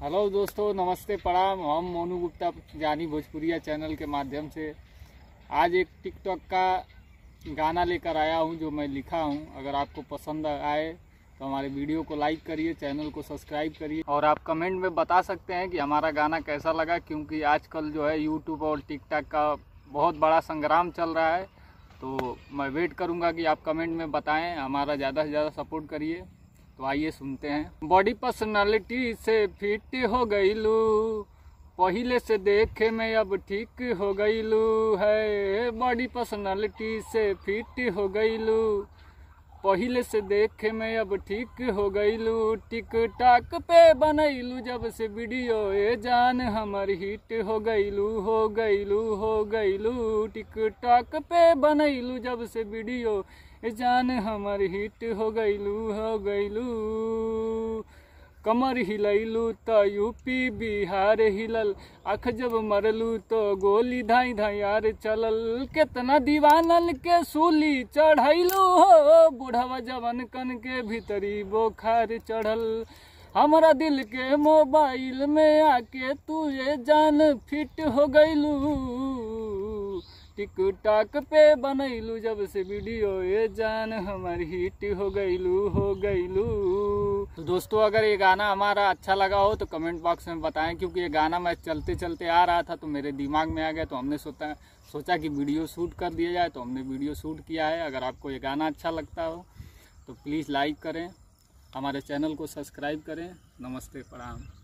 Hello दोस्तों, नमस्ते प्रणाम। हम मोनू गुप्ता जानी भोजपुरिया चैनल के माध्यम से आज एक टिकटॉक का गाना लेकर आया हूं जो मैं लिखा हूं। अगर आपको पसंद आए तो हमारे वीडियो को लाइक करिए, चैनल को सब्सक्राइब करिए और आप कमेंट में बता सकते हैं कि हमारा गाना कैसा लगा, क्योंकि आजकल जो है यूट्यूब और टिकटॉक का बहुत बड़ा संग्राम चल रहा है। तो मैं वेट करूंगा कि आप कमेंट में बताएं, हमारा ज़्यादा से ज़्यादा सपोर्ट करिए। तो आइए सुनते हैं। बॉडी पर्सनालिटी से फिट हो गईलू, पहले से देखे में अब ठीक हो गईलू है। बॉडी पर्सनालिटी से फिट हो गईलू, पहले से देखे में अब ठीक हो गईलू। टिकटॉक पे बनैलू जब से वीडियो, ए जान हमर हिट हो गईलू हो गईलू हो गईलू। टिकटॉक पे बनैलू जब से वीडियो, ए जान हमर हिट हो गईलू हो गईलू। कमर हिलैलू तो यूपी बिहार हिलल, आँख जब मरलू तो गोली धाई धाइयार चलल। कितना दीवानल के सूली चढ़ैलू हो, बुढ़वा जवन कन के भीतरी बोखार चढ़ल। हमारा दिल के मोबाइल में आके तू ये जान फिट हो गईलू। टिकटॉक पे बनैलू जब से वीडियो, ये जान हमार हिट हो गईलू हो गईलू। तो दोस्तों, अगर ये गाना हमारा अच्छा लगा हो तो कमेंट बॉक्स में बताएं, क्योंकि ये गाना मैं चलते चलते आ रहा था तो मेरे दिमाग में आ गया, तो हमने सोचा कि वीडियो शूट कर दिया जाए, तो हमने वीडियो शूट किया है। अगर आपको ये गाना अच्छा लगता हो तो प्लीज़ लाइक करें, हमारे चैनल को सब्सक्राइब करें। नमस्ते प्रणाम।